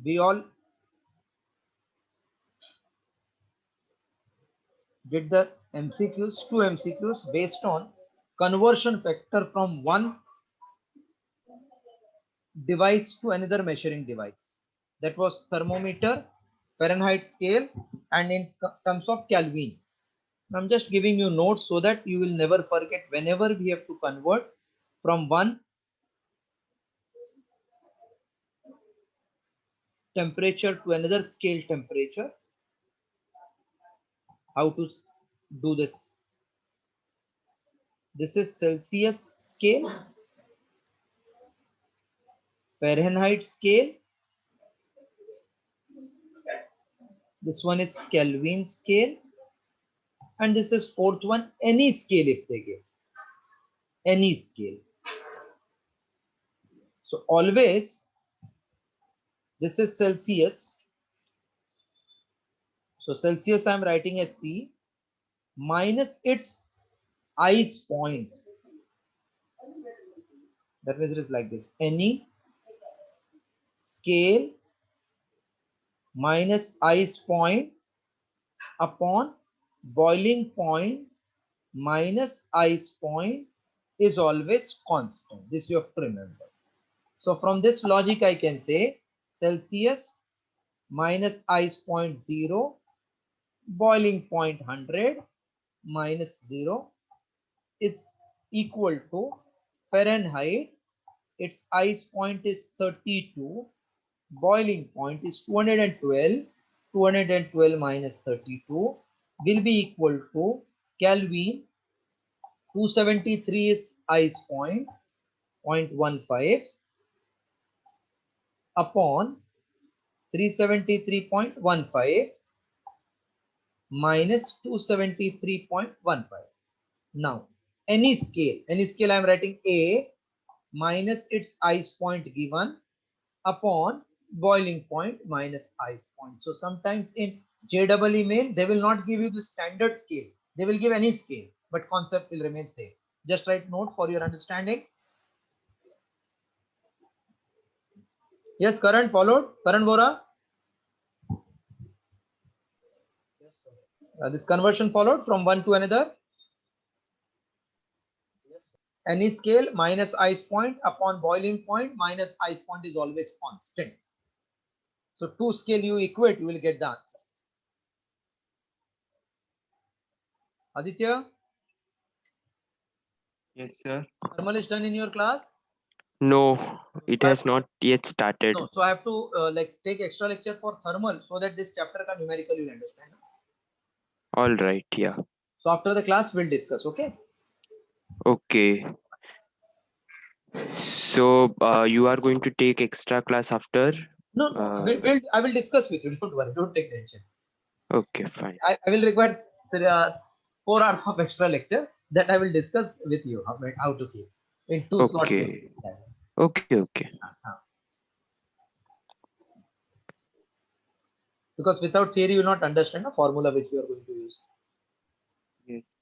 We all did the MCQs, two MCQs based on conversion factor from one device to another measuring device. That was thermometer, Fahrenheit scale, and in terms of Kelvin. I'm just giving you notes so that you will never forget whenever we have to convert from one temperature to another scale temperature, how to do this. This is Celsius scale, Fahrenheit scale. This one is Kelvin scale. And this is fourth one, any scale if they give. Any scale. So always, this is Celsius. So Celsius I am writing as C minus its ice point. That means it is like this. Any scale minus ice point upon boiling point minus ice point is always constant. This you have to remember. So from this logic I can say Celsius minus ice point 0, boiling point 100 minus 0 is equal to Fahrenheit. Its ice point is 32, boiling point is 212. 212 minus 32 will be equal to Kelvin. 273 is ice point, 0.15 upon 373.15 minus 273.15. Now, any scale I am writing A minus its ice point given upon boiling point minus ice point. So sometimes in JEE mail, they will not give you the standard scale. They will give any scale, but concept will remain same. Just write note for your understanding. Yes, Karan followed. Karan Bora. Yes, sir. This conversion followed from one to another. Yes, sir. Any scale minus ice point upon boiling point minus ice point is always constant. So two scale you equate, you will get the answers. Aditya, Yes, sir. thermal is done in your class? No, it So has not yet started. no, so I have to like take extra lecture for thermal so that this chapter ka numerical you will understand. All right, yeah. So after the class we'll discuss, okay? Okay. So you are going to take extra class after? No, no, I will discuss with you. Don't worry, don't take tension. Okay, fine. I will require 4 hours of extra lecture that I will discuss with you how to keep in two slots. Okay. Okay. Because without theory you will not understand the formula which we are going to use. Yes.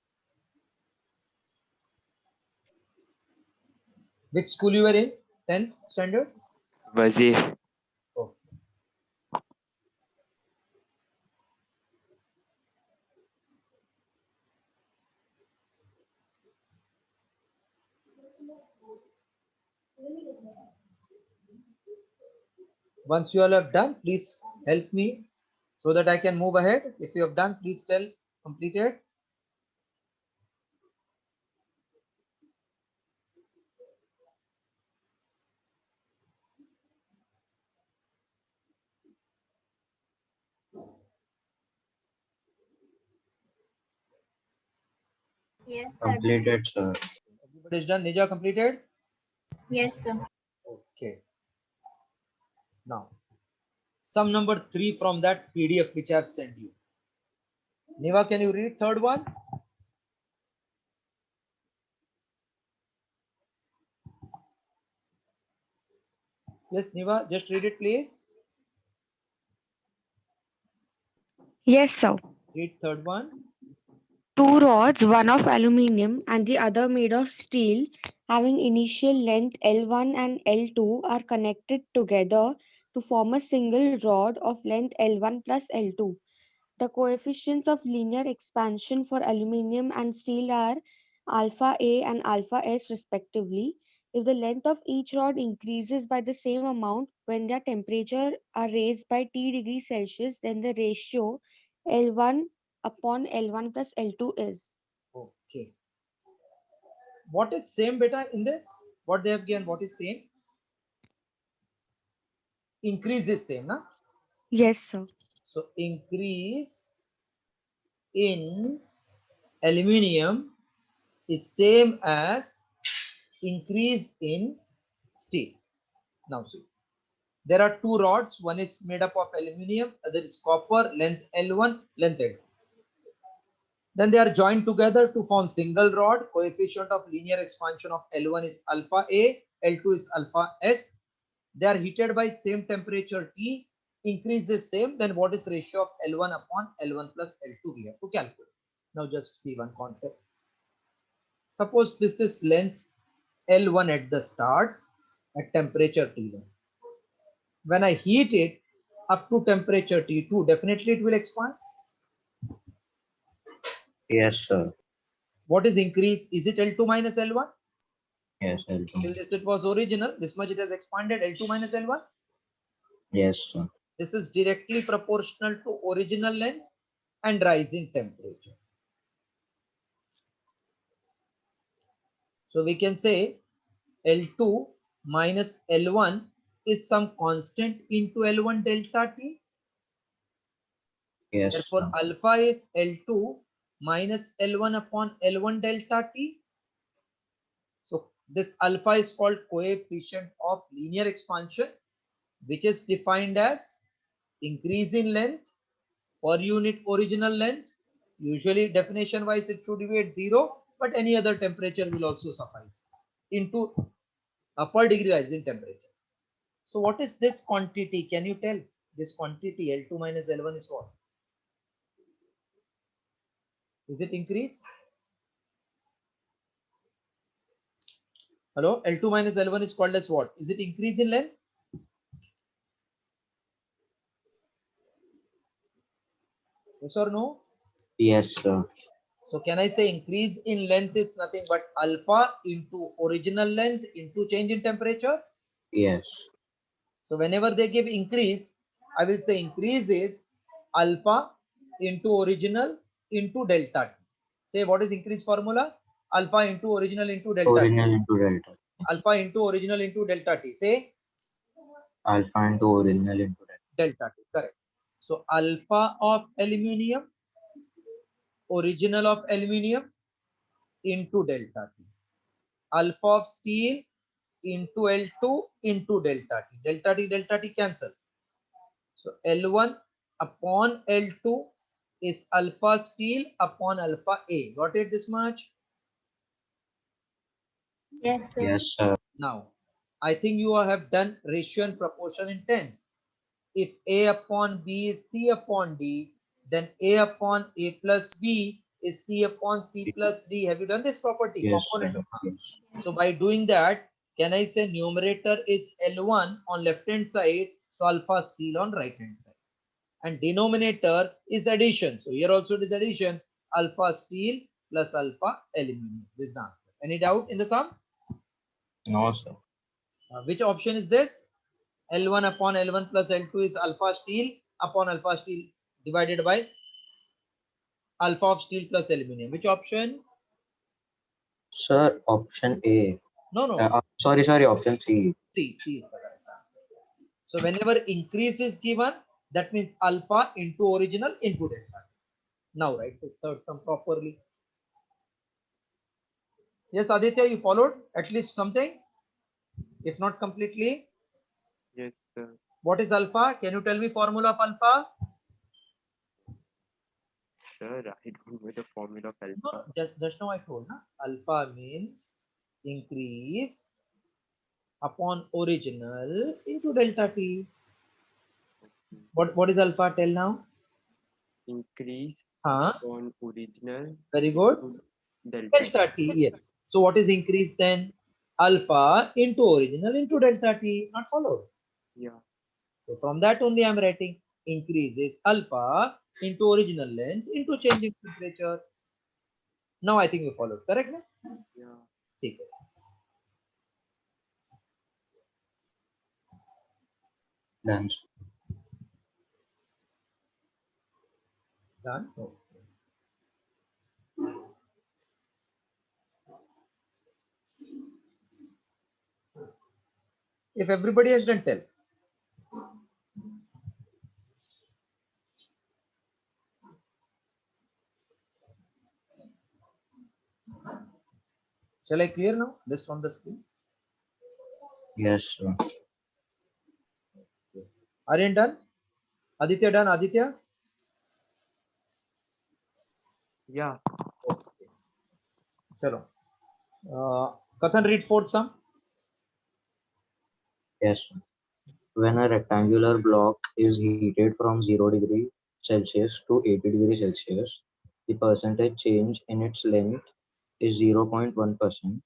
Which school you were in? 10th standard? Wazir. Oh. Once you all have done, please help me so that I can move ahead. If you have done, please tell completed. Yes, sir. Completed, sir. Everybody is done. Nija completed? Yes, sir. Okay. Now, sum number 3 from that PDF which I have sent you. Neva, can you read third one? Yes, Neva, just read it, please. Yes, sir. Read third one. Two rods, one of aluminium and the other made of steel, having initial length L1 and L2, are connected together to form a single rod of length L1 plus L2. The coefficients of linear expansion for aluminium and steel are alpha A and alpha S respectively. If the length of each rod increases by the same amount when their temperature are raised by T degrees Celsius, then the ratio L1 upon L1 plus L2 is. Okay. What is same beta in this? What they have given, what is same? Increase is same, na? Yes, sir. So increase in aluminium is same as increase in steel. Now see, there are two rods. One is made up of aluminium, other is copper, length L1, length L2. Then they are joined together to form single rod. Coefficient of linear expansion of L1 is alpha A, L2 is alpha S. They are heated by same temperature T. Increase is same. Then what is ratio of L1 upon L1 plus L2 we have to calculate. Now just see one concept. Suppose this is length L1 at the start at temperature T1. When I heat it up to temperature T2, definitely it will expand. Yes, sir. What is increase? Is it L2 minus L1? Yes, L2. Till this it was original. This much it has expanded. L2 minus L1. Yes, sir. This is directly proportional to original length and rising temperature. So we can say L2 minus L1 is some constant into L1 delta T. Yes, Therefore, sir. alpha is L2 minus L1 upon L1 delta T. So this alpha is called coefficient of linear expansion, which is defined as increase in length per unit original length. Usually definition wise it should be at 0, but any other temperature will also suffice, into per degree rise in temperature. So what is this quantity? Can you tell? This quantity L2 minus L1 is what? Is it increase? Hello, L2 minus L1 is called as what? Is it increase in length? Yes or no? Yes, sir. So can I say increase in length is nothing but alpha into original length into change in temperature? Yes. So whenever they give increase, I will say increase is alpha into original into delta T. Say what is increase formula? Alpha into original into delta T. Original into delta. Alpha into original into delta T. Say Alpha into original into delta T. Correct. So alpha of aluminium, original of aluminium into delta T. Alpha of steel into L2 into delta T. Delta T cancel. So L1 upon L2 is alpha steel upon alpha A. Got it this much? Yes, sir. Yes, sir. Now, I think you have done ratio and proportion in 10. If A upon B is C upon D, then A upon A plus B is C upon C plus D. Have you done this property? Yes, Component sir. of R. Yes. So by doing that, can I say numerator is L1 on left hand side, so alpha steel on right hand side. And denominator is addition. So here also it is addition, alpha steel plus alpha aluminium. This is the answer. Any doubt in the sum? No, sir. Which option is this? L1 upon L1 plus L2 is alpha steel upon alpha steel divided by alpha of steel plus aluminium. Which option? Sir, option A. No. Sorry, option C. C is the correct answer. So whenever increase is given, that means alpha into original into delta. Now write this third sum properly. Yes, Aditya, you followed at least something, if not completely. Yes, sir. What is alpha? Can you tell me formula of alpha? Sir, I don't know the formula of No, alpha. just now I told, na? Alpha means increase upon original into delta T. What is alpha? Tell now. Increase Huh? on original Very good. to delta. Delta T, yes. So what is increase then? Alpha into original into delta T. Not followed. Yeah. So from that only I am writing increase is alpha into original length into change in temperature. Now I think you followed, correct? Na? Yeah. ठीक है. Done. Done. Okay. If everybody has done, tell. Shall I clear now this from the screen? Yes, sir. Aryan done? Aditya done? Aditya? Yeah. Okay. Chalo. Kathan, read fourth sum. Yes, sir. When a rectangular block is heated from 0 degree Celsius to 80 degree Celsius, the percentage change in its length is 0.1%.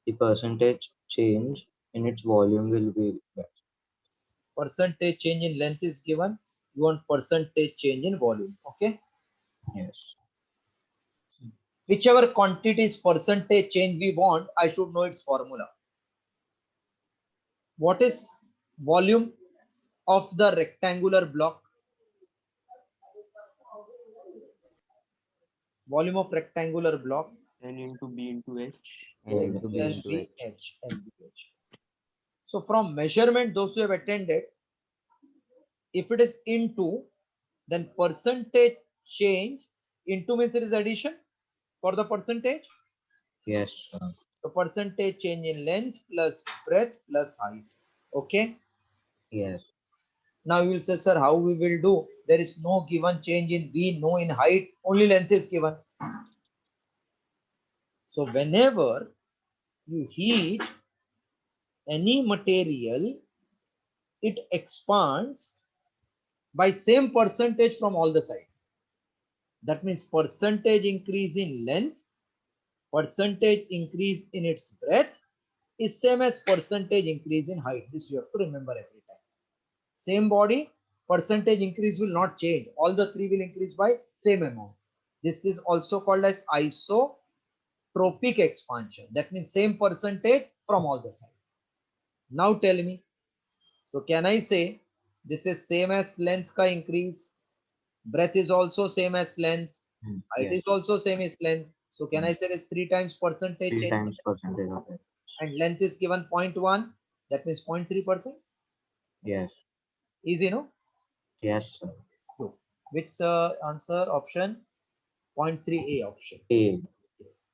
The percentage change in its volume will be Percentage change in length is given. You want percentage change in volume. Okay. yes. Whichever quantities percentage change we want, I should know its formula. What is volume of the rectangular block? Volume of rectangular block. N into B into H. L into B into H. LBH. So from measurement, those who have attended, if it is into, then percentage change into means it is addition for the percentage. Yes, sir. So percentage change in length plus breadth plus height. Okay. Yes. Now you will say, sir, how we will do? There is no given change in B, no in height, only length is given. So whenever you heat any material, it expands by same percentage from all the sides. That means percentage increase in length, percentage increase in its breadth is same as percentage increase in height. This you have to remember every time. Same body, percentage increase will not change. All the three will increase by same amount. This is also called as isotropic expansion. That means same percentage from all the sides. Now tell me, so can I say this is same as length ka increase, breadth is also same as length, height Yes. is also same as length. So can I say it is 3 times percentage 3 change times percentage of it. and length is given 0.1, that means 0.3%. Yes. Easy, no? Yes, sir. So, which answer option? 0.3A option. A. Yes.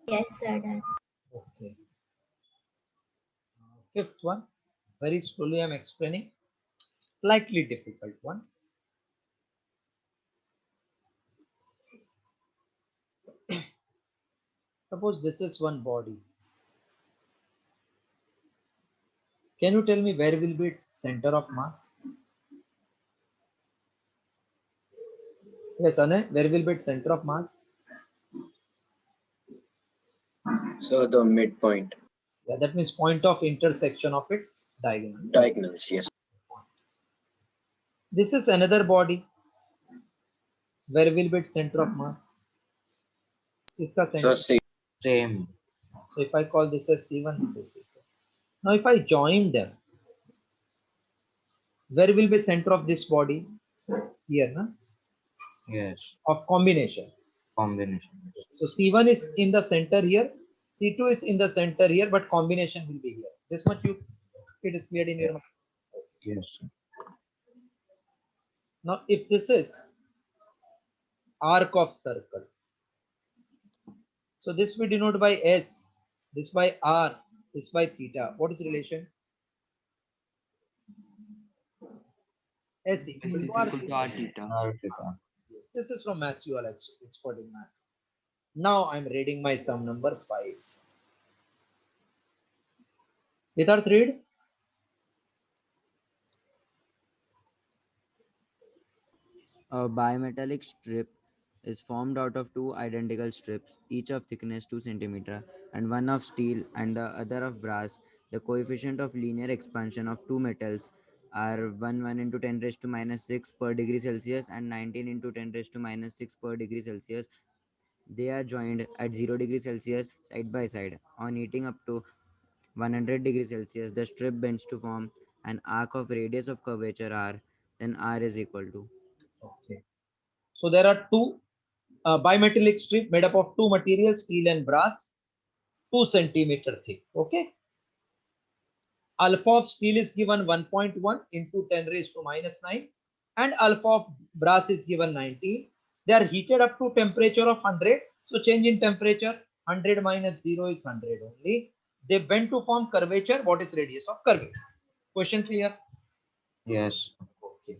Yes, sir. Done. Okay. Fifth one, very slowly I'm explaining. Slightly difficult one. Suppose this is one body. Can you tell me where will be its center of mass? Yes, Anay, where will be its center of mass? So the midpoint, Yeah, that means point of intersection of its diagonal. diagonals, yes. This is another body. Where will be its center of mass? Iska So center. C, Same. So if I call this as C1, this is C2. Now if I join them, where will be center of this body? Here, na? Yes. Of combination. Combination. So C1 is in the center here, C2 is in the center here, but combination will be here. This much it is clear in your mind. Yes. Now, if this is arc of circle, so this we denote by S, this by R, this by theta. What is relation? S S equal is to equal R to theta. R theta. R theta. Yes, this is from maths. You are expert in maths. Now I'm reading my sum number 5. Siddharth, read. A bimetallic strip is formed out of two identical strips, each of thickness 2 cm, and one of steel and the other of brass. The coefficient of linear expansion of two metals are 1 into 10 raised to minus 6 per degree Celsius and 19 into 10 raised to minus 6 per degree Celsius. They are joined at 0 degree Celsius side by side. On heating up to 100 degrees Celsius, the strip bends to form an arc of radius of curvature r. Then r is equal to. Okay. So there are two bimetallic strip made up of two materials, steel and brass, 2 centimeter thick. Okay. Alpha of steel is given 1.1 into 10 raised to minus 9, and alpha of brass is given 19. They are heated up to temperature of 100. So change in temperature, 100 minus 0 is 100 only. They bend to form curvature. What is radius of curvature? Question clear? Yes. Okay.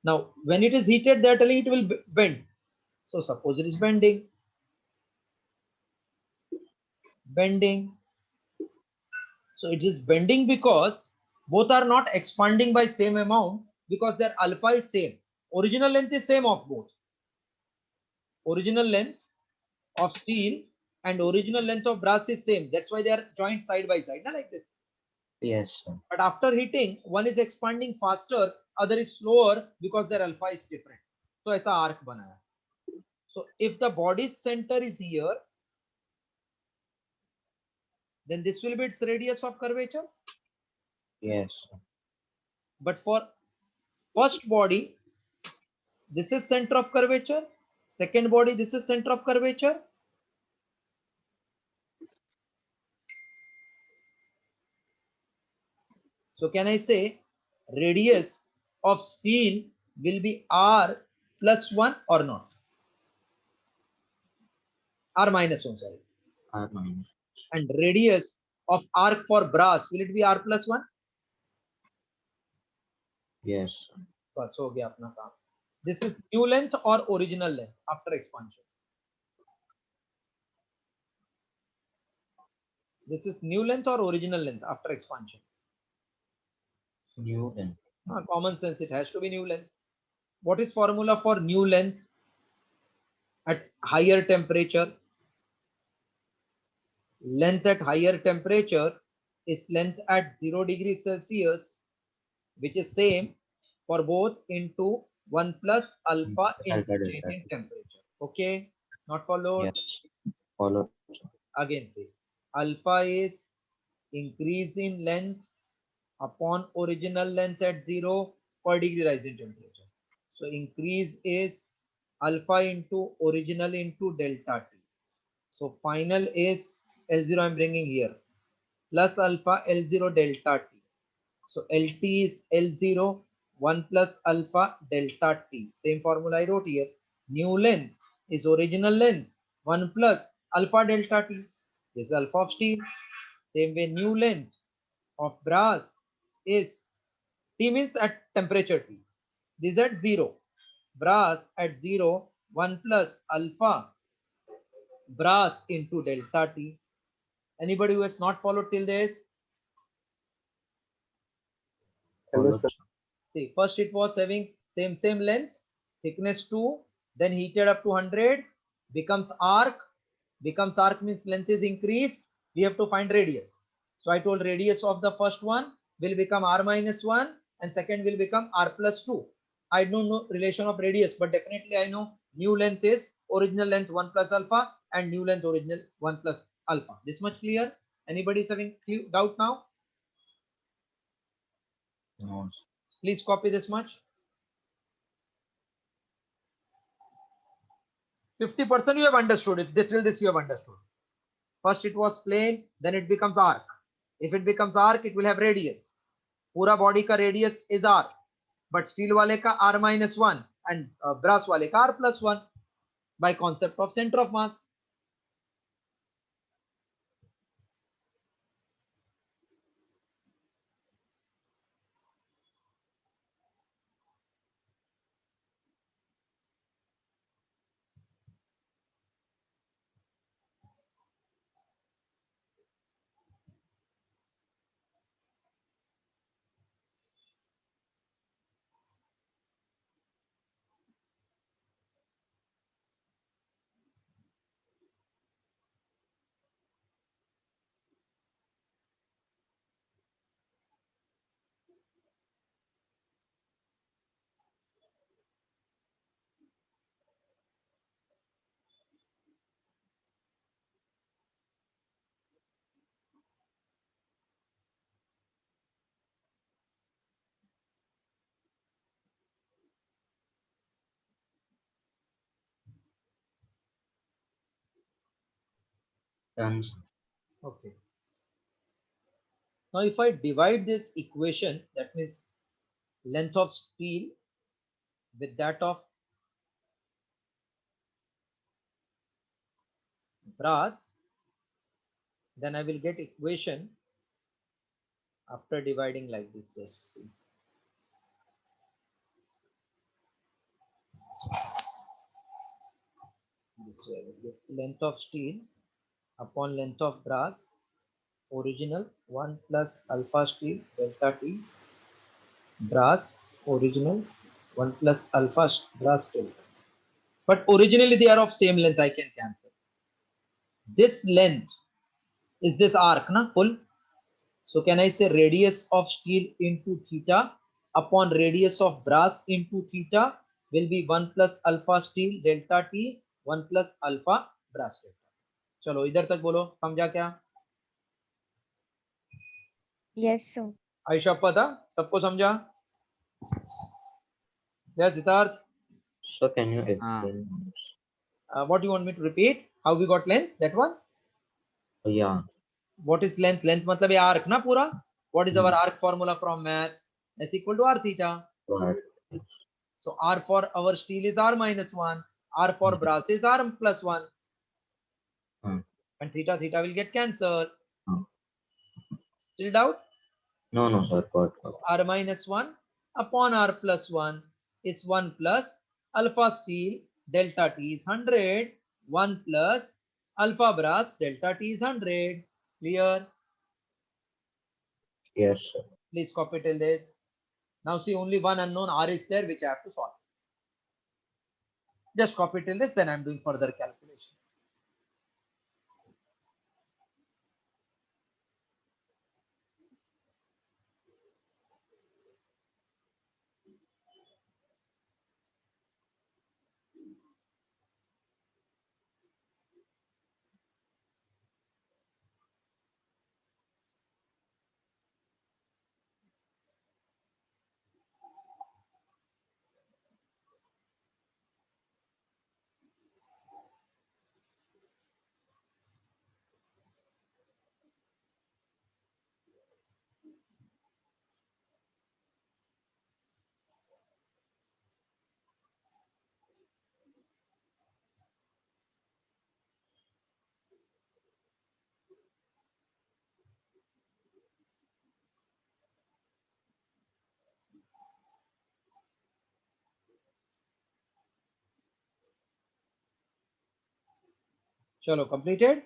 Now, when it is heated, they are telling it will bend. So suppose it is bending. Bending. So it is bending because both are not expanding by same amount because their alpha is same. Original length is same of both. Original length of steel and original length of brass is same. That's why they are joined side by side, like this. Yes. But after heating, one is expanding faster, other is slower because their alpha is different. So ऐसा arc बना है. So if the body's center is here, then this will be its radius of curvature. Yes. But for first body, this is center of curvature. Second body, this is center of curvature. So can I say radius of steel will be R plus 1 or not? R minus 1, sorry. R minus. And radius of arc for brass, will it be R plus 1? Yes. बस हो गया अपना काम. This is new length or original length after expansion? This is new length or original length after expansion? New length. Common sense, it has to be new length. What is formula for new length at higher temperature? Length at higher temperature is length at 0 degrees Celsius, which is same for both into 1 plus alpha into Alpha change delta. in temperature. Okay, not followed. Yes. Follow. Again say alpha is increase in length upon original length at 0 per degree rise in temperature. So increase is alpha into original into delta T. So final is L0 I'm bringing here plus alpha L0 delta T. So LT is L0 1 plus alpha delta T. Same formula I wrote here. New length is original length 1 plus alpha delta T. This is alpha of steel. Same way new length of brass is T means at temperature T. This is at 0. Brass at 0 1 plus alpha brass into delta T. Anybody who has not followed till this? Follow. See, first it was having same length, thickness 2, then heated up to 100, becomes arc. Becomes arc means length is increased. We have to find radius. So I told radius of the first one will become r minus 1 and second will become r plus 2. I don't know relation of radius, but definitely I know new length is original length 1 plus alpha and new length original 1 plus alpha. This much clear? Anybody is having doubt now? No. Please copy this much. 50% you have understood it. Till this you have understood. First it was plane, then it becomes arc. If it becomes arc, it will have radius. पूरा body का radius is r, but steel वाले का r minus 1 and brass वाले का r plus 1 by concept of center of mass. Done. Okay. Now if I divide this equation, that means length of steel with that of brass, then I will get equation after dividing like this. Just see. This way, I will get length of steel upon length of brass, original 1 plus alpha steel delta T, brass original 1 plus alpha brass delta. But originally they are of same length, I can cancel. This length is this arc, na, full. So can I say radius of steel into theta upon radius of brass into theta will be 1 plus alpha steel delta T 1 plus alpha brass delta. चलो इधर तक बोलो, समझा क्या? Yes, sir. Ayesha पता सबको समझा? Yes, Siddharth. So can you explain? What do you want me to repeat? How we got length? That one? Yeah. What is length? Length मतलब ये arc ना पूरा. What is our arc formula from maths? S equal to r theta. Right. So r for our steel is r minus 1. R for brass is r plus 1. And theta theta will get cancelled. Still doubt? No, no, sir. Got. R minus 1 upon r plus 1 is 1 plus alpha steel delta T is 100. 1 plus alpha brass delta T is 100. Clear? Yes, sir. Please copy till this. Now see, only one unknown r is there which I have to solve. Just copy till this, then I am doing further calculation. Chalo, completed?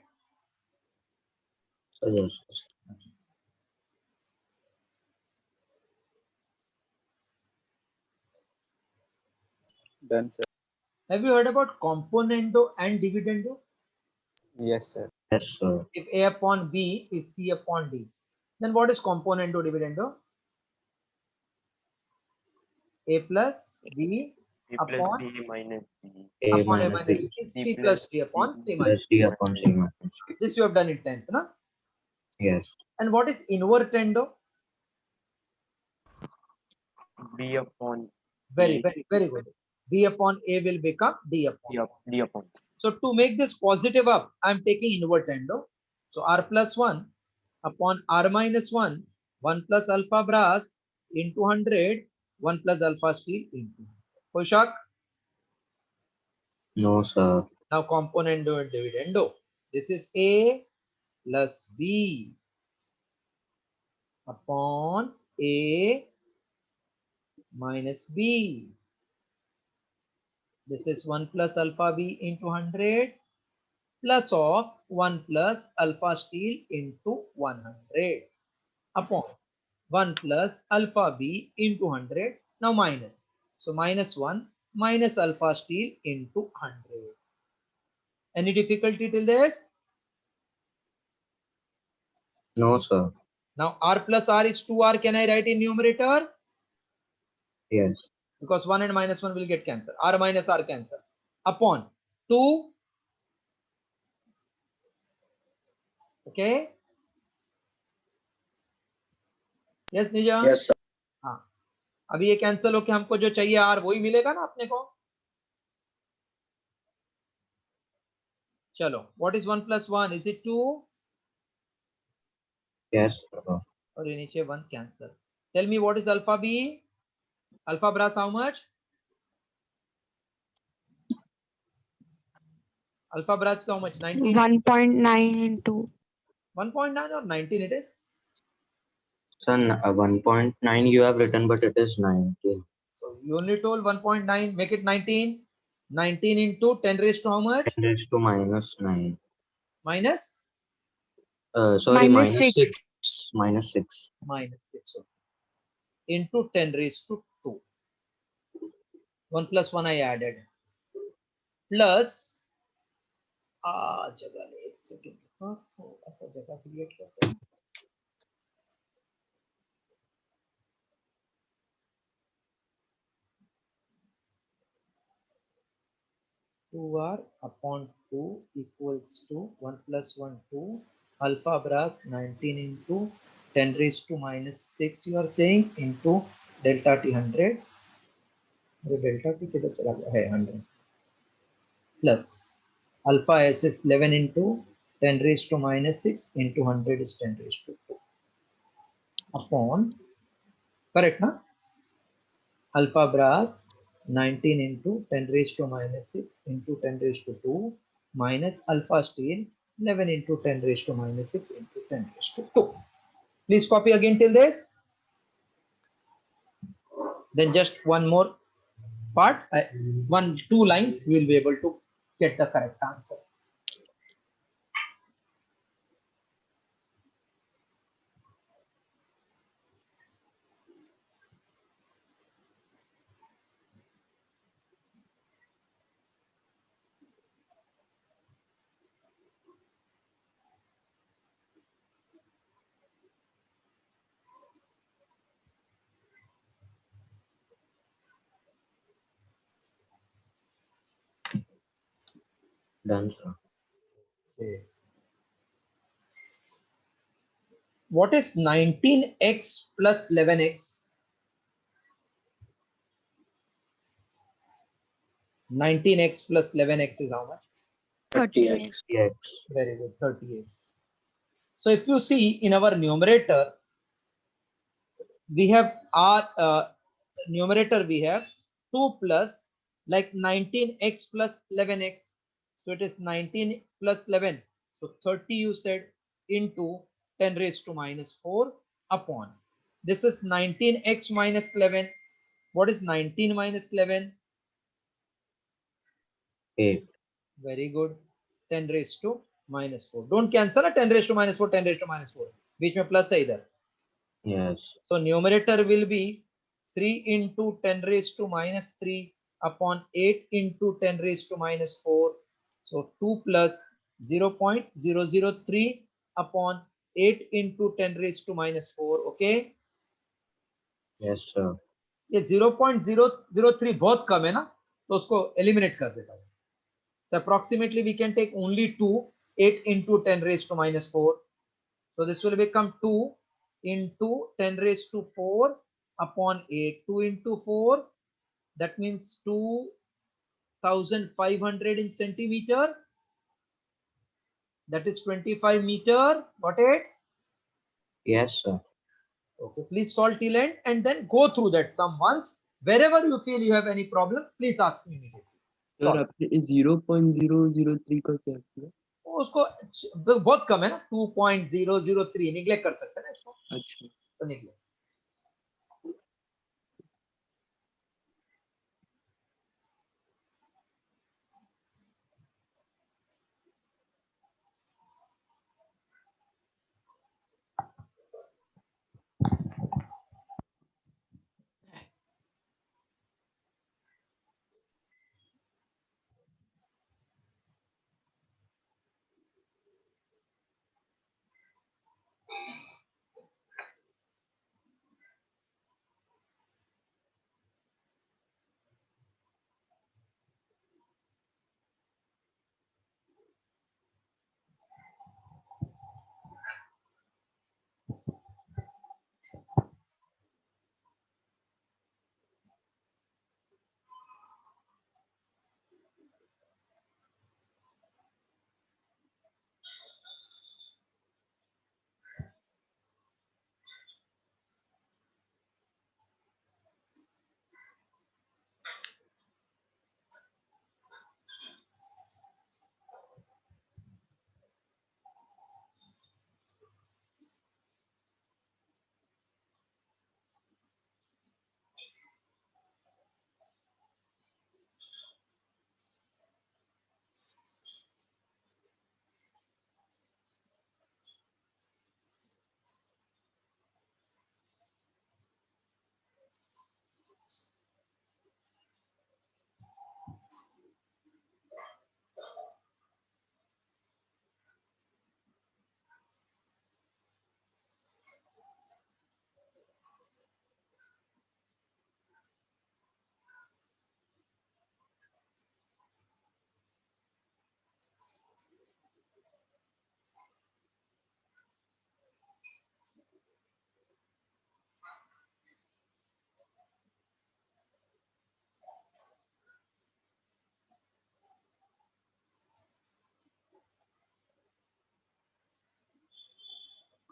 So yes. Done, sir. Have you heard about componendo and dividendo? Yes, sir. Yes, sir. If A upon B is C upon D, then what is componendo dividendo? A plus B A plus upon B minus B. A upon A minus minus B B, C C plus plus D upon D C minus plus D upon C minus D. This you have done in 10th, na? Yes. And what is invertendo? B upon Very, A. very, very good. B upon A will become D upon. D, D upon. So to make this positive up, I'm taking invertendo. So R plus 1 upon R minus 1, 1 plus alpha brass into 100, 1 plus alpha steel into. Poshak, No, sir. now componendo and dividendo. This is A plus B upon A minus B. This is 1 plus alpha B into 100 plus of 1 plus alpha steel into 100 upon 1 plus alpha B into 100. Now minus. So minus 1 minus alpha steel into 100. Any difficulty till this? No, sir. Now R plus R is 2R. Can I write in numerator? Yes. Because 1 and minus 1 will get cancelled. R minus R cancel. Upon 2. Okay. Yes, Nija? Yes, sir. हाँ, अभी ये cancel होके हमको जो चाहिए R वही मिलेगा ना अपने को. चलो, what is 1 plus 1? Is it 2? Yes, sir. और ये नीचे 1 cancel. Tell me what is alpha B? Alpha brass how much? Alpha brass is how much? 19? 1.9 into 1.9 or 19 it is? Son, 1.9 you have written, but it is 19. So you only told 1.9, make it 19. 19 into 10 raised to how much? 10 raised to minus 9. Minus? Sorry, minus minus 6. 6. Minus 6. Minus 6. Okay. Into 10 raised to 2. 1 plus 1 I added. Plus जगह नहीं, एक second. हाँ, थोड़ा सा जगह create करते हैं. Two R upon 2 equals to 1 plus 1 2 alpha brass 19 into 10 raised to minus 6 you are saying into delta T 100. अरे delta T किधर चला गया है 100 plus alpha S is 11 into 10 raised to minus 6 into 100 is 10 raised to 2 upon, correct na, alpha brass 19 into 10 raised to minus 6 into 10 raised to 2 minus alpha steel 11 into 10 raised to minus 6 into 10 raised to 2. Please copy again till this. Then just one more part, 2 lines, we will be able to get the correct answer. Done, sir. Okay. What is 19x plus 11x? 19x plus 11x is how much? 30x. X. Very good, 30x. So if you see in our numerator, we have our numerator, we have 2 plus like 19x plus 11x. So it is 19 plus 11. So 30 you said into 10 raised to minus 4 upon. This is 19x minus 11. What is 19 minus 11? 8. Very good. 10 raised to minus 4. Don't cancel a 10 raised to minus 4, 10 raised to minus 4. बीच में plus है इधर. Yes. So numerator will be 3 into 10 raised to minus 3 upon 8 into 10 raised to minus 4. So 2 plus 0.003 upon 8 into 10 raised to minus 4. Okay. Yes, sir. ये 0.003 बहुत कम है ना, तो उसको eliminate कर देता हूँ. So approximately we can take only 2, 8 into 10 raised to minus 4. So this will become 2 into 10 raised to 4 upon 8. 2 into 4, that means 2 1500 in centimeter. That is 25 meter. Got it? Yes, sir. Okay, please solve till end and then go through that sum once. Wherever you feel you have any problem, please ask me immediately. Sir Solve. आपने 0.003 का क्या किया? उसको बहुत कम है ना, 2.003 neglect कर सकते हैं ना इसको, अच्छा तो neglect.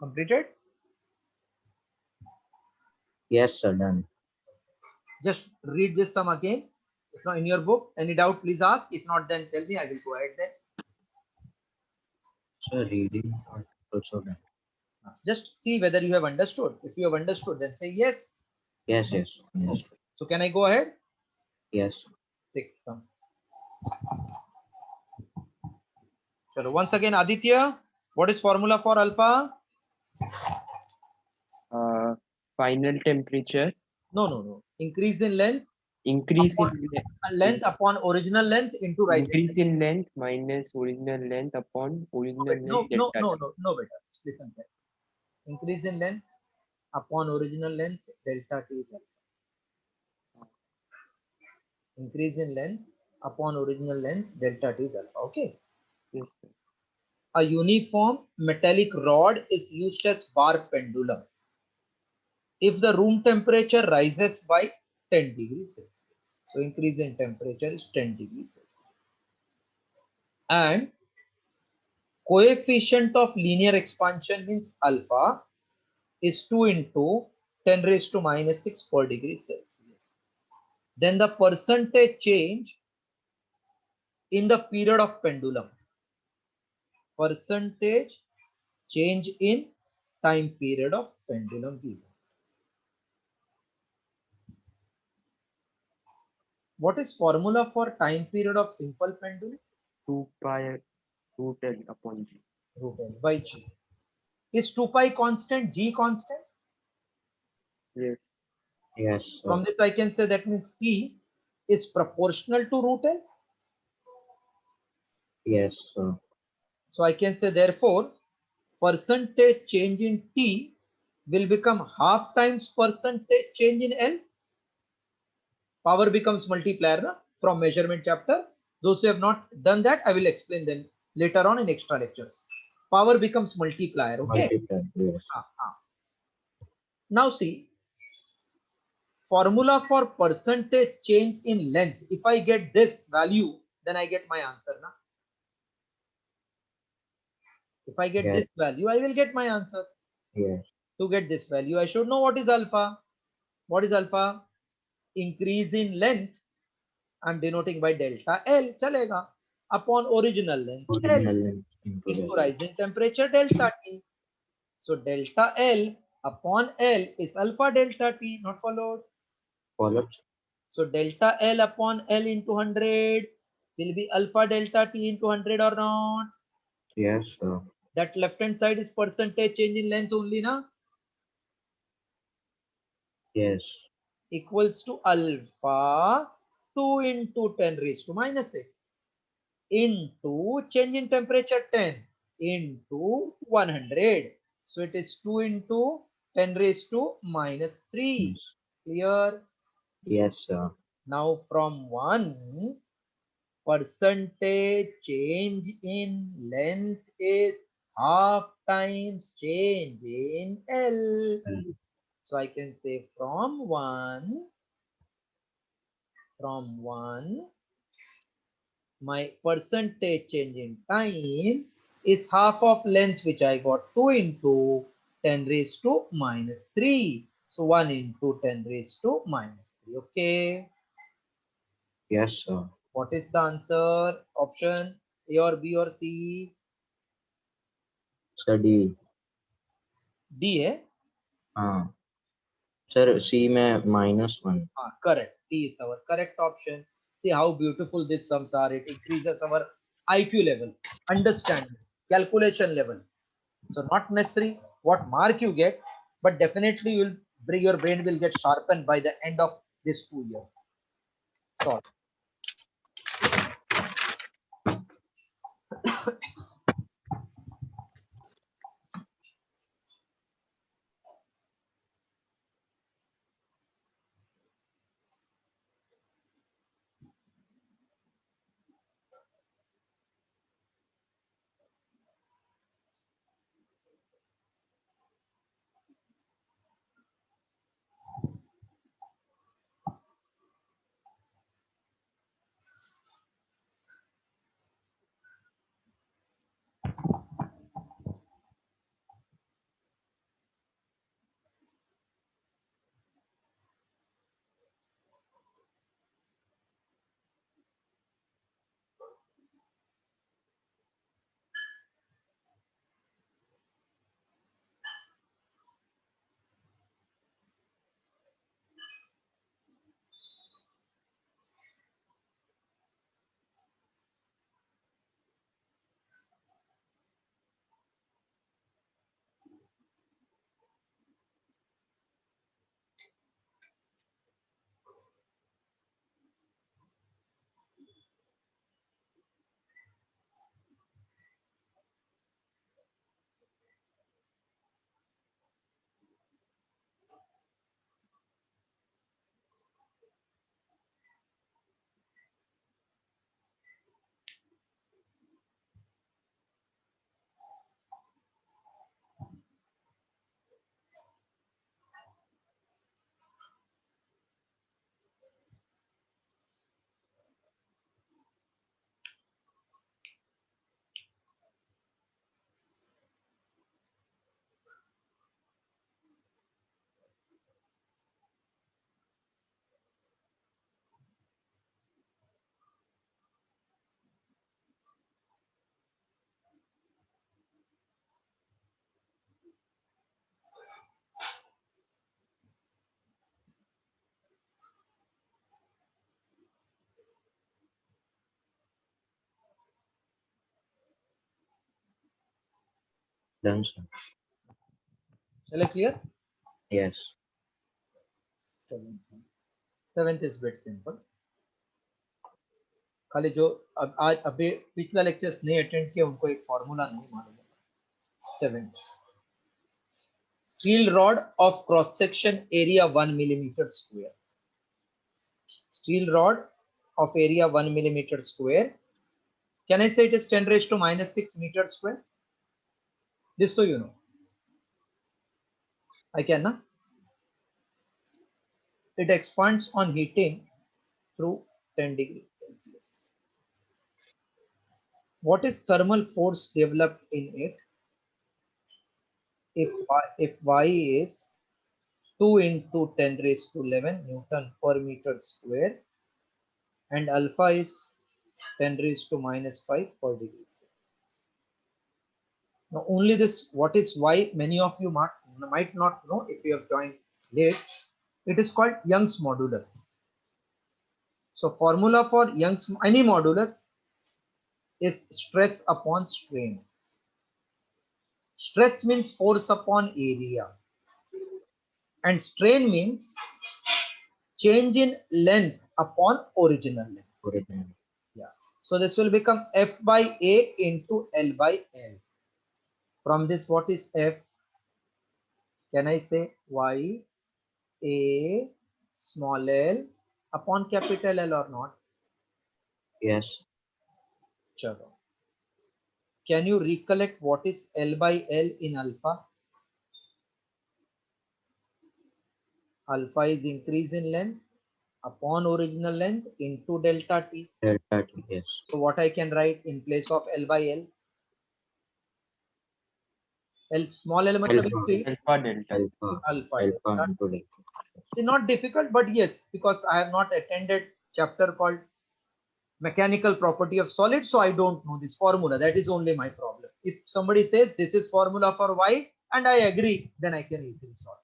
Completed? Yes, sir. Done. Just read this sum again. If not in your book, any doubt, please ask. If not, then tell me. I will go ahead then. Sir, reading part also done. Just see whether you have understood. If you have understood, then say yes. Yes, yes. Understood. So can I go ahead? Yes. Sixth sum. So once again, Aditya, what is formula for alpha? final temperature, No. Increase in length. increase upon, in length upon original length into right. increase in length minus original length upon original length delta T. No, better. Listen. Increase in length upon original length delta T is alpha. Increase in length upon original length delta T is alpha. Okay. Yes, sir. A uniform metallic rod is used as bar pendulum if the room temperature rises by 10 degrees Celsius. So increase in temperature is 10 degrees Celsius. And coefficient of linear expansion means alpha is 2 into 10 raised to minus 6 per degree Celsius. Then the percentage change in the period of pendulum. Percentage change in time period of pendulum given. What is formula for time period of simple pendulum? 2 pi root L upon G. Root L by G. Is 2 pi constant, G constant? Yes. Yes, sir. From this I can say that means T is proportional to root L. Yes, sir. So I can say therefore percentage change in T will become half times percentage change in L. Power becomes multiplier na? From measurement chapter. Those who have not done that, I will explain them later on in extra lectures. Power becomes multiplier. Okay. Multiplier. Yes. Now see, formula for percentage change in length. If I get this value, then I get my answer. Na? If I get Yes. this value, I will get my answer. Yes. To get this value, I should know what is alpha. What is alpha? Increase in length. I'm denoting by delta L. Chalega. Upon original length L Original length into into delta. rising temperature delta T. So delta L upon L is alpha delta T, not followed. Followed. So delta L upon L into 100 will be alpha delta T into 100 or not? Yes, sir. That left hand side is percentage change in length only, na? Yes. Equals to alpha 2 into 10 raised to minus 6 into change in temperature 10 into 100. So it is 2 into 10 raised to minus 3. Yes. Clear? Yes, sir. Now from 1, percentage change in length is half times change in L. So I can say from 1, my percentage change in time is half of length, which I got 2 into 10 raised to minus 3. So 1 into 10 raised to minus 3. Okay. Yes, sir. What is the answer? Option A or B or C? Sir, D. D, eh? Sir, C में -1. Correct. D is our correct option. See how beautiful these sums are. It increases our IQ level, understanding, calculation level. So not necessary what mark you get, but definitely you will bring your brain will get sharpened by the end of this 2 year. Solve. Done, sir. Shall I clear? Yes. Seventh is bit simple. खाली जो अब आज अभी पिछला lectures नहीं attend किया उनको एक फॉर्मूला नहीं मालूम है. 7th steel rod of cross section area 1 millimeter square. Steel rod of area 1 millimeter square. Can I say it is 10 raised to minus 6 meters square? This so you know. I can, na? It expands on heating through 10 degrees Celsius. What is thermal force developed in it? If Y is 2 into 10 raised to 11 Newton per meter square and alpha is 10 raised to minus 5 per degree Celsius. Now only this, what is Y, many of you might not know if you have joined late. It is called Young's modulus. So formula for Young's any modulus is stress upon strain. Stress means force upon area and strain means change in length upon original length. Original. Yeah. So this will become F by A into L by L. From this, what is F? Can I say Y A small l upon capital L or not? Yes. Chalo. Can you recollect what is L by L in alpha? Alpha is increase in length upon original length into delta t. Delta T. Yes. So what I can write in place of L by L? L small l matlab Alpha. increase. Alpha delta. Alpha. Alpha. Alpha into delta. It's not difficult, but yes, because I have not attended chapter called mechanical property of solid, so I don't know this formula. That is only my problem. If somebody says this is formula for Y and I agree, then I can easily solve.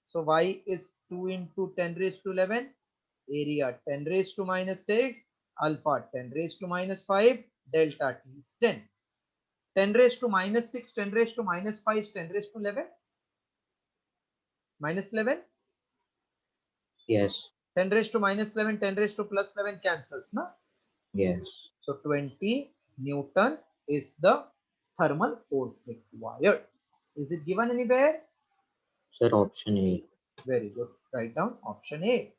So Y is 2 into 10 raised to 11, area 10 raised to minus 6, alpha 10 raised to minus 5, delta T is 10. 10 raised to minus 6, 10 raised to minus 5 is 10 raised to 11. Minus 11. Yes. 10 raised to minus 11, 10 raised to plus 11 cancels, no? Yes. So 20 Newton is the thermal force required. Is it given anywhere? Sir, option A. Very good. Write down option A.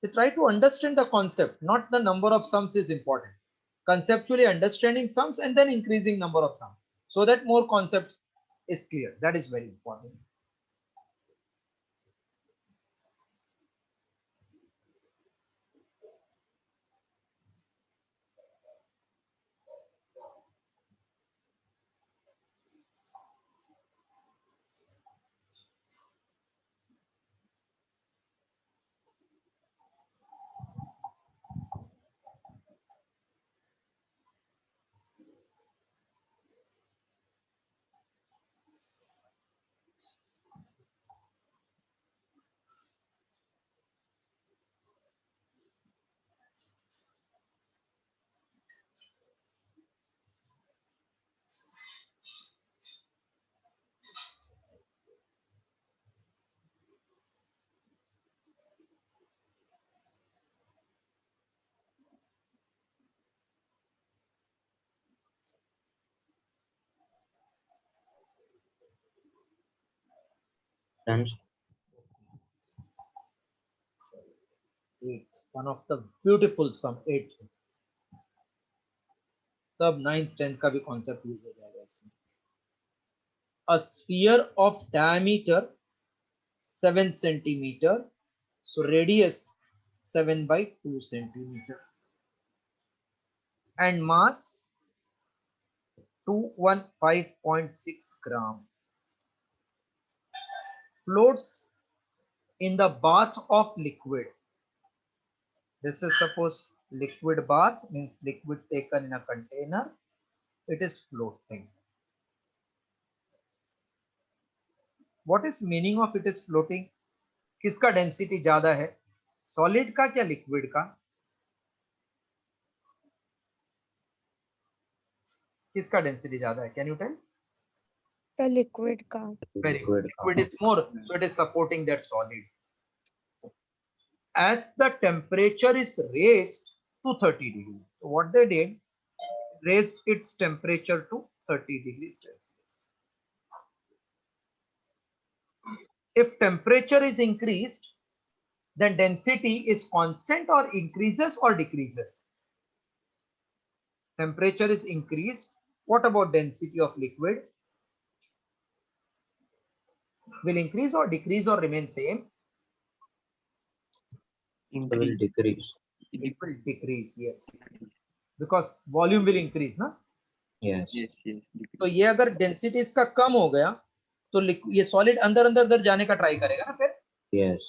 So try to understand the concept, not the number of sums is important. Conceptually understanding sums and then increasing number of sums so that more concepts is clear. That is very important. Done. 8. One of the beautiful sum 8. सब 9th 10th का भी concept use हो जाएगा इसमें. A sphere of diameter 7 centimeter, so radius 7 by 2 centimeter and mass 215.6 gram floats in the bath of liquid. This is suppose liquid bath means liquid taken in a container. It is floating. What is meaning of it is floating? किसका density ज्यादा है, solid का क्या liquid का? किसका density ज्यादा है? Can you tell? The liquid का. Very good. Liquid is more, so it is supporting that solid. As the temperature is raised to 30 degrees, so what they did, raised its temperature to 30 degrees Celsius. If temperature is increased, then density is constant or increases or decreases. Temperature is increased. What about density of liquid? Will increase or decrease or remain same? It will increase. decrease. It will decrease, yes, because volume will increase ना. Yes. Yes, yes. तो ये अगर density इसका कम हो गया तो ये solid अंदर अंदर अंदर जाने का ट्राई करेगा ना फिर. Yes.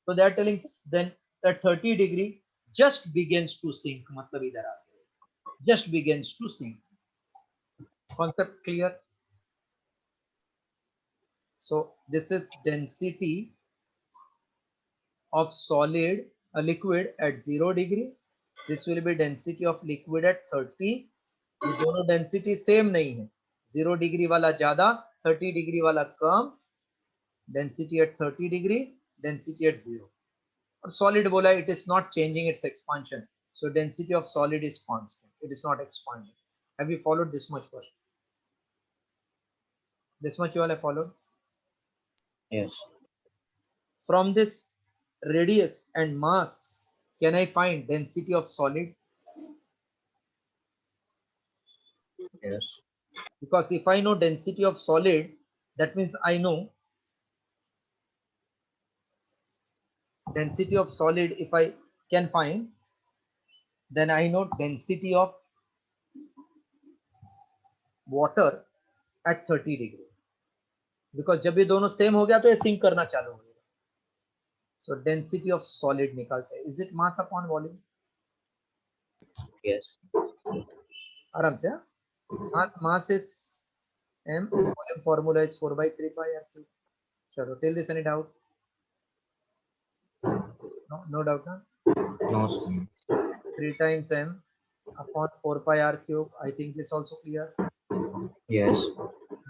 So they are telling then that 30 degree just begins to sink. मतलब इधर आ गया, just begins to sink. Concept clear? So this is density of solid, a liquid at 0 degree. This will be density of liquid at 30. ये दोनों density same नहीं है. 0 degree वाला ज्यादा, 30 degree वाला कम. Density at 30 degree, density at 0. और solid बोला it is not changing its expansion. So density of solid is constant. It is not expanding. Have you followed this much first? This much you all have followed? Yes. From this radius and mass, can I find density of solid? Yes. Because if I know density of solid, that means I know density of solid. If I can find, then I know density of water at 30 degree. Because जब ये दोनों same हो गया तो ये sink करना चालू हो गया. So density of solid निकालते हैं. Is it mass upon volume? Yes. आराम से हाँ. Mass is m. Volume formula is 4 by 3 pi r3. चलो, till this any doubt? No, no doubt, huh? No. Sir. 3 times m upon 4 pi r cube. I think this also clear. Yes.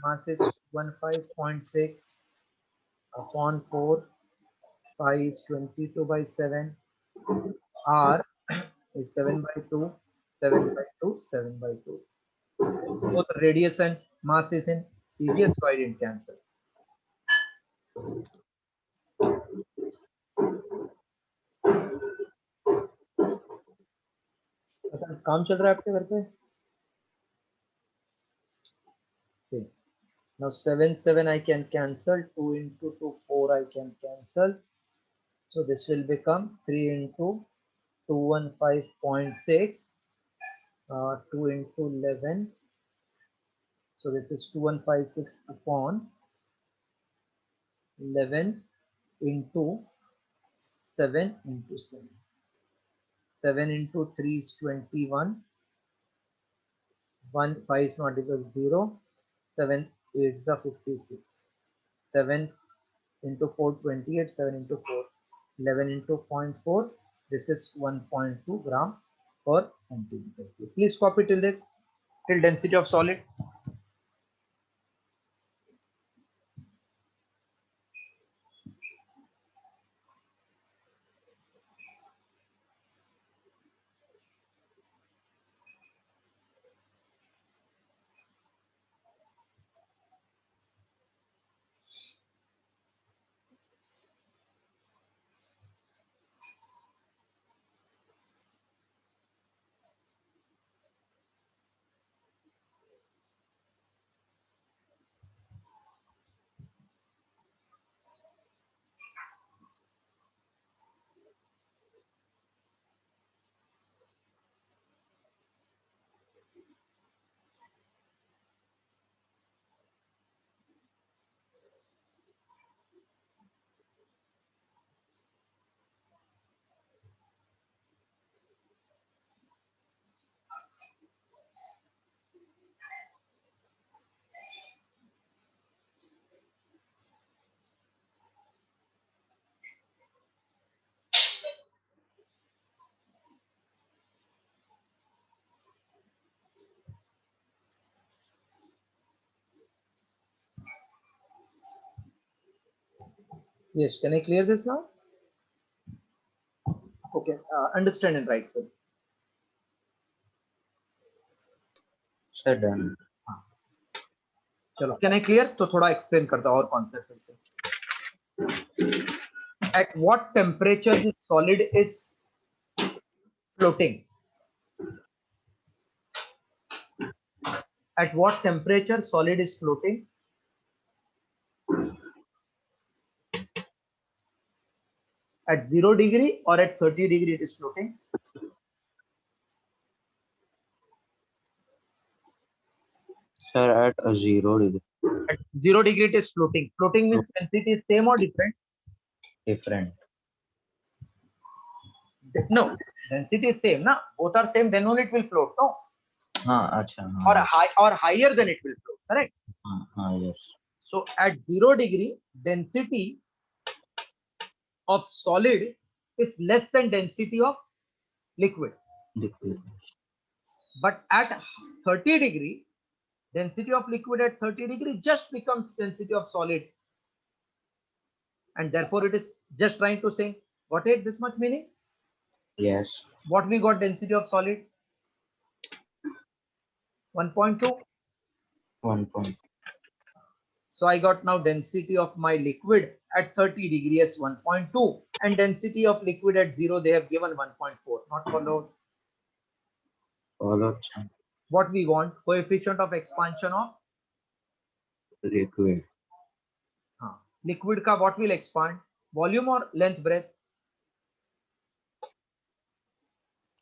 Mass is 15.6 upon 4. Pi is 22 by 7. R is 7 by 2. 7 by 2. 7 by 2. Both radius and mass is in series, so I didn't cancel. अच्छा, काम चल रहा है आपके घर पे? Okay. Now 7 I can cancel. 2 into 2 4 I can cancel. So this will become 3 into 215.6. 2 into 11. So this is 2156 upon 11 into 7 into 7. 7 into 3 is 21. 1 5 is not equal to 0. 7 8 is 56. 7 into 4 28. 7 into 4 11 into 0.4. This is 1.2 gram per centimeter. Please copy till this, till density of solid. Yes, can I clear this now? Okay, understand and write. Sir, done. चलो, can I clear? तो थोड़ा explain करता हूँ और concept से. At what temperature the solid is floating? At what temperature solid is floating? At 0 degree or at 30 degree it is floating? Sir, at a 0 degree. At 0 degree it is floating. Floating means density is same or different? Different. No, density is same. Na? Both are same, then only it will float. No? Acha, Or higher than it will float. Correct? yes. So at 0 degree, density of solid is less than density of liquid. Liquid. But at 30 degree, density of liquid at 30 degree just becomes density of solid. And therefore it is just trying to say, got it? This much meaning? Yes. What we got density of solid? 1.2. 1 point. So I got now density of my liquid at 30 degree as 1.2 and density of liquid at 0 they have given 1.4. Not followed. Followed. What we want? Coefficient of expansion of Liquid. liquid ka what will expand? Volume or length breadth?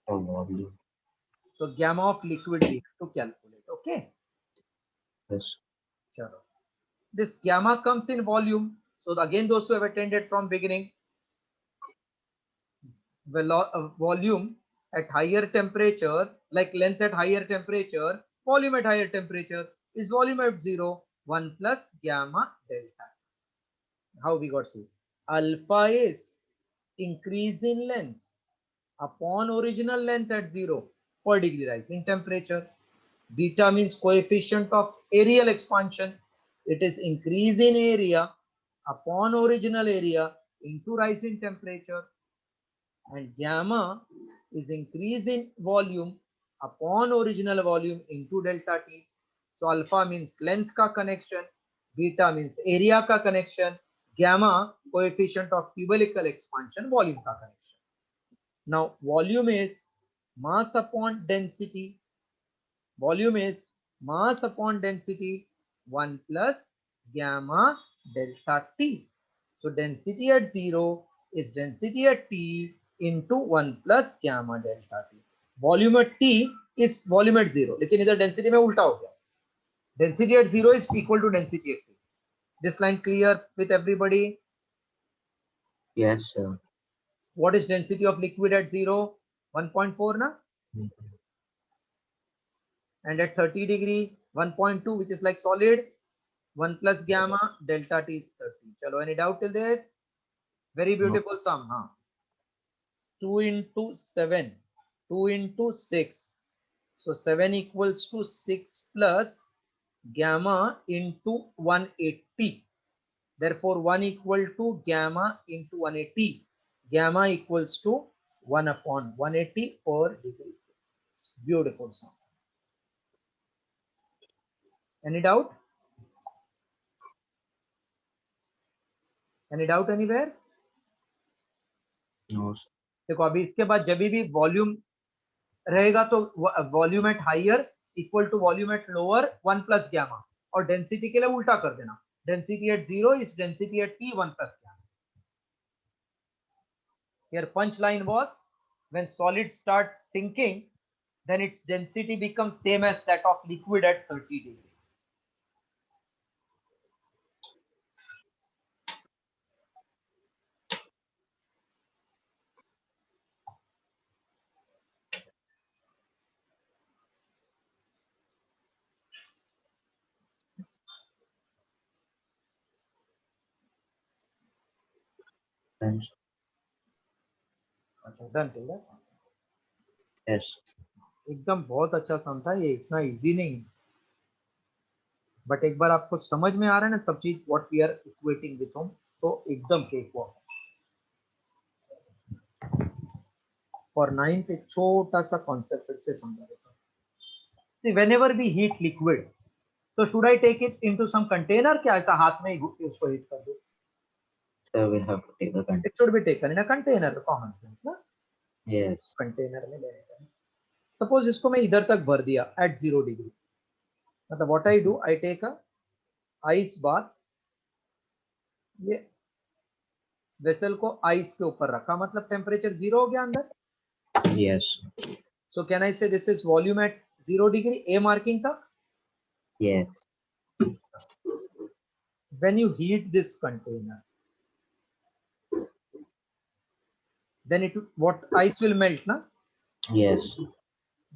Volume. So gamma of liquid we have to calculate. Okay. Yes. Sure. This gamma comes in volume. So again, those who have attended from beginning, volume at higher temperature, like length at higher temperature, volume at higher temperature is volume at 0, 1 plus gamma delta. How we got see? Alpha is increase in length upon original length at 0 per degree rise in temperature. Beta means coefficient of areal expansion. It is increase in area upon original area into rise in temperature. And gamma is increase in volume upon original volume into delta T. So alpha means length ka connection, beta means area ka connection, gamma coefficient of cubical expansion, volume ka connection. Now volume is mass upon density. Volume is mass upon density 1 plus gamma delta T. So density at 0 is density at T into 1 plus gamma delta T. Volume at T is volume at 0. लेकिन इधर density में उल्टा हो गया. Density at 0 is equal to density at T. This line clear with everybody? Yes, sir. What is density of liquid at 0? 1.4 na? And at 30 degree 1.2, which is like solid, 1 plus gamma delta T is 30. Chalo, any doubt till this? Very beautiful sum, huh? 2 into 7, 2 into 6. So 7 equals to 6 plus gamma into 180. Therefore 1 equal to gamma into 180. Gamma equals to 1 upon 180 per degree Celsius. Beautiful sum. Any doubt? Any doubt anywhere? No, sir. देखो अभी इसके बाद जब भी volume रहेगा तो volume at higher equal to volume at lower 1 plus gamma और density के लिए उल्टा कर देना. Density at 0 is density at T 1 plus gamma. Here punch line was when solid starts sinking, then its density becomes same as that of liquid at 30 degree. Thanks. Done till that? Yes. एकदम बहुत अच्छा सम था ये, इतना easy नहीं, but एक बार आपको समझ में आ रहा है ना सब चीज what we are equating with home, तो एकदम केक वॉक. फॉर 9th एक छोटा सा कॉन्सेप्ट फिर से समझा देता हूं. See, whenever we heat liquid, so should I take it into some container? क्या ऐसा हाथ में ही उसको हीट कर दूं? Sir, we have to take a container. It should be taken in a container, common sense ना? Yes. कंटेनर में लेने का. सपोज इसको मैं इधर तक भर दिया at 0 degree. मतलब what I do, I take a ice bath. ये वेसल को आइस के ऊपर रखा, मतलब टेम्परेचर 0 हो गया अंदर। Yes. सो कैन आई से this is volume at 0 degree, A marking तक। Yes. When you heat this container, then what ice will melt, na? Yes.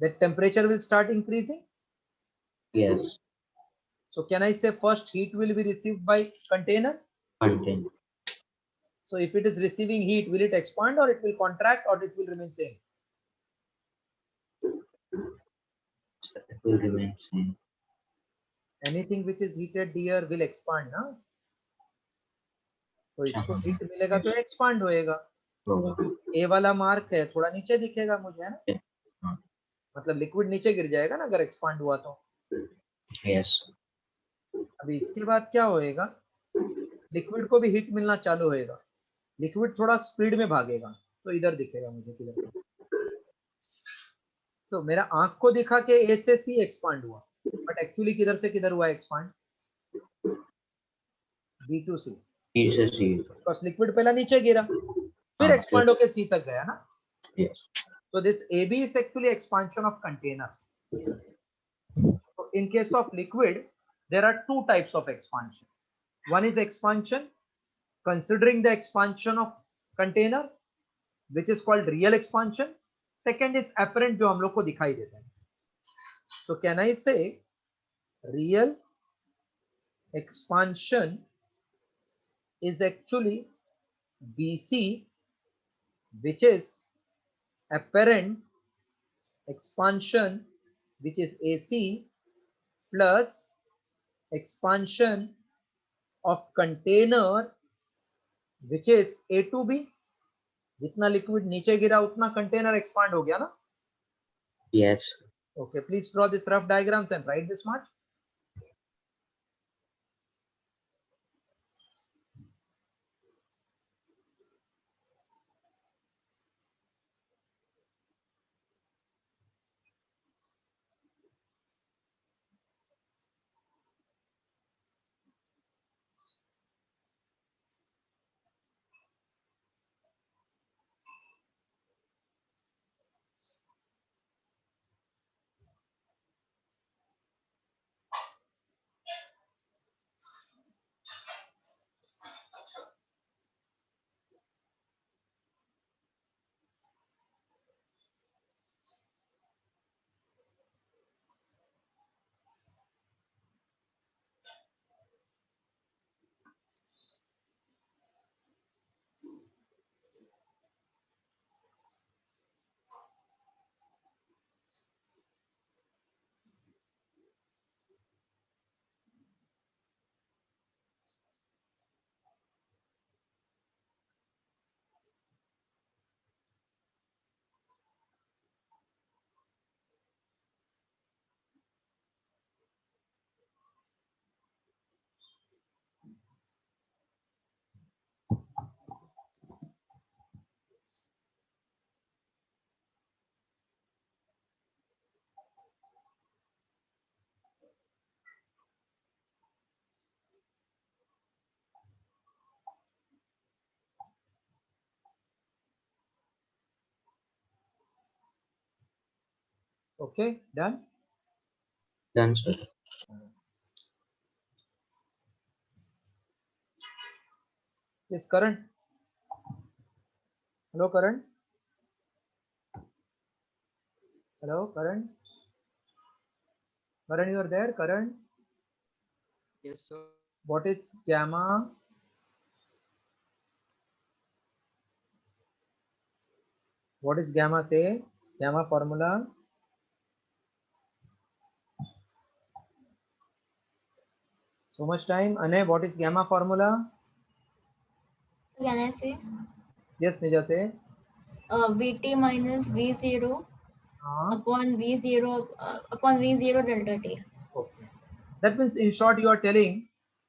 The temperature will start increasing. Yes. So can I say first heat will be received by container? Contain. So if it is receiving heat, will it expand or it will contract or it will remain same? It will remain same. Anything which is heated dear will expand, na? तो इसको हाँ, heat मिलेगा तो expand होएगा। होगा। ए वाला mark है थोड़ा नीचे दिखेगा मुझे, है ना? हाँ। मतलब लिक्विड नीचे गिर जाएगा ना अगर एक्सपांड हुआ तो। Yes. अभी इसके बाद क्या होएगा, लिक्विड को भी हीट मिलना चालू होएगा, लिक्विड थोड़ा स्पीड में भागेगा तो इधर दिखेगा मुझे किधर। सो मेरा आंख को दिखा के ए से सी एक्सपांड हुआ, बट एक्चुअली किधर से किधर हुआ expand? B to C. E से C. बिकॉज लिक्विड पहला नीचे गिरा फिर हाँ, एक्सपांड होके सी तक गया ना। Yes. So this AB is actually expansion of container. So in case of liquid, there are two types of expansion. One is expansion considering the expansion of container, which is called real expansion. Second is apparent, जो हम लोग को दिखाई देता है. So can I say real expansion is actually BC, which is apparent expansion, which is AC, plus expansion of container, which is A to B. जितना liquid नीचे गिरा उतना कंटेनर एक्सपांड हो गया ना। Yes. Okay, please draw this rough diagrams and write this much. Okay, done. Done, sir. Yes, Karan. Hello, Karan. Hello, Karan. Karan, you are there, Karan? Yes, sir. What is gamma? What is gamma say? Gamma formula? So much time. Ane, what is gamma formula? Can I say Yes, Nija say. Vt minus V0 हाँ. upon V0 delta T. Okay. That means in short you are telling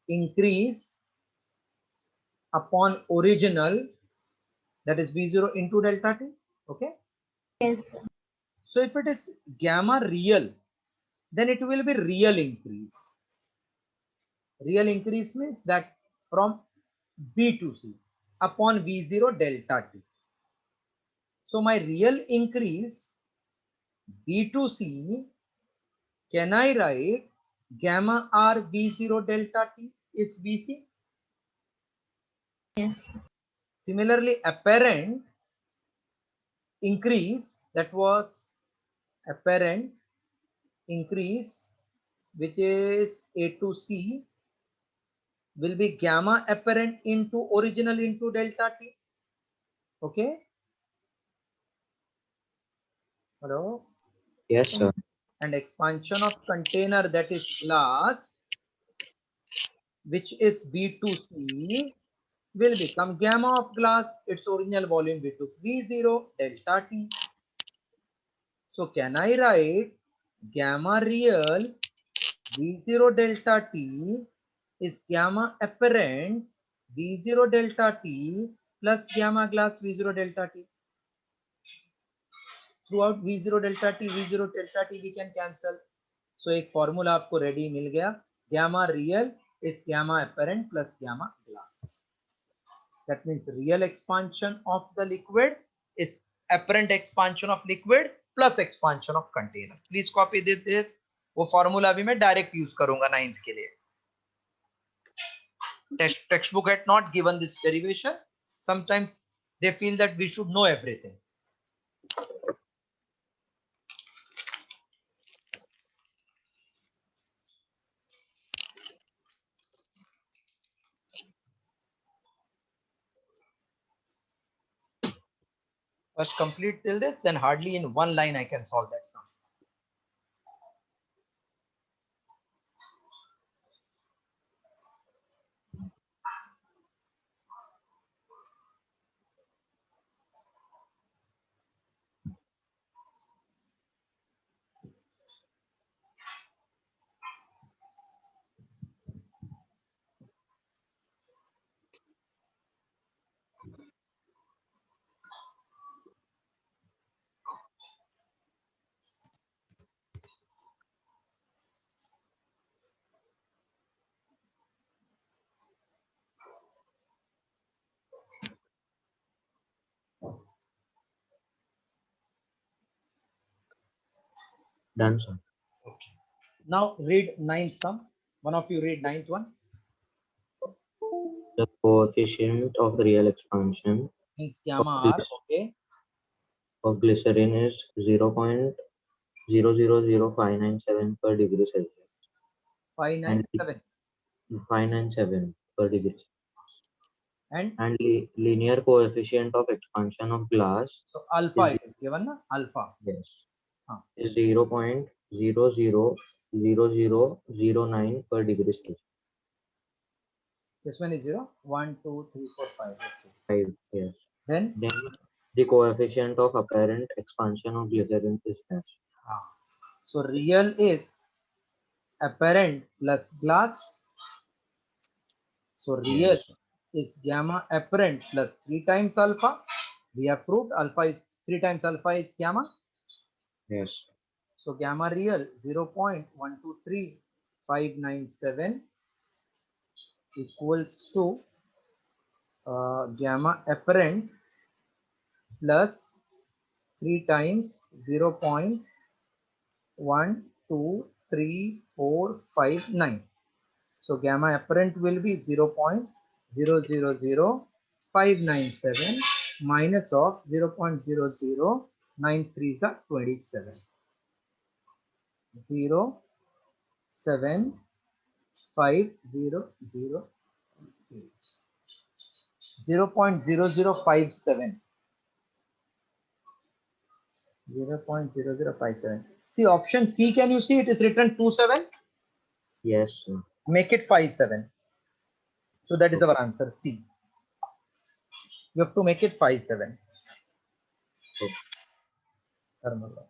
increase upon original, that is V0 into delta T. Okay. Yes, sir. So if it is gamma real, then it will be real increase. Real increase means that from B to C. upon V0 delta T. So my real increase B2C, can I write gamma R V0 delta T is Vc? Yes. Similarly, apparent increase, that was apparent increase, which is A2C, will be gamma apparent into original into delta T. Okay. Hello. Yes, sir. And expansion of container, that is glass, which is B2C, will become gamma of glass, its original volume we took V0 delta T. So can I write gamma real V0 delta T is gamma apparent V0 delta T plus gamma glass V0 delta T. Throughout V0 delta T we can cancel. So एक formula आपको ready मिल गया. Gamma real is gamma apparent plus gamma glass. That means real expansion of the liquid is apparent expansion of liquid plus expansion of container. Please copy this. वो formula भी मैं direct use करूंगा 9th के लिए. Textbook had not given this derivation. Sometimes they feel that we should know everything. First complete till this, then hardly in one line I can solve that sum. Done, sir. Okay. Now read ninth sum. One of you read ninth one. The coefficient of real expansion Means of, gamma R. Okay. of glycerin is 0.000597 per degree Celsius. 597. 597 per degree. And And linear coefficient of expansion of glass so alpha is, it is given, na? Alpha. yes, Huh. is 0.000009 per degree Celsius. This one is 0. 1, 2, 3, 4, 5. Okay. 5, yes. Then Then the coefficient of apparent expansion of glycerin is dash. so real is apparent plus glass. So real Yes. is gamma apparent plus 3 times alpha. We have proved alpha is 3 times alpha is gamma. Yes. So gamma real 0.123597 equals to gamma apparent plus 3 times 0.12345 So gamma apparent will be 0.000597 minus of 0.0093 is 27. 0.0057 0.0057. See option C, can you see it is written 27? Yes, sir. Make it 57. So that is our answer C. You have to make it 57. Okay. Thermal law.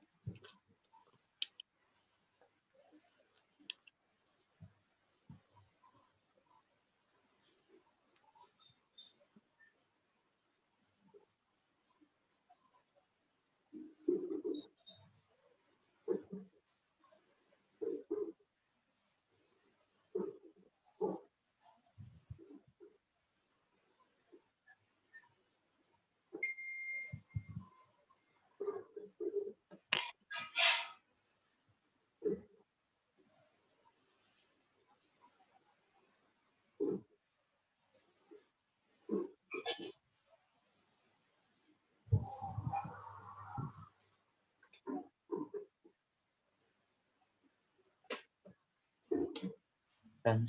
Done.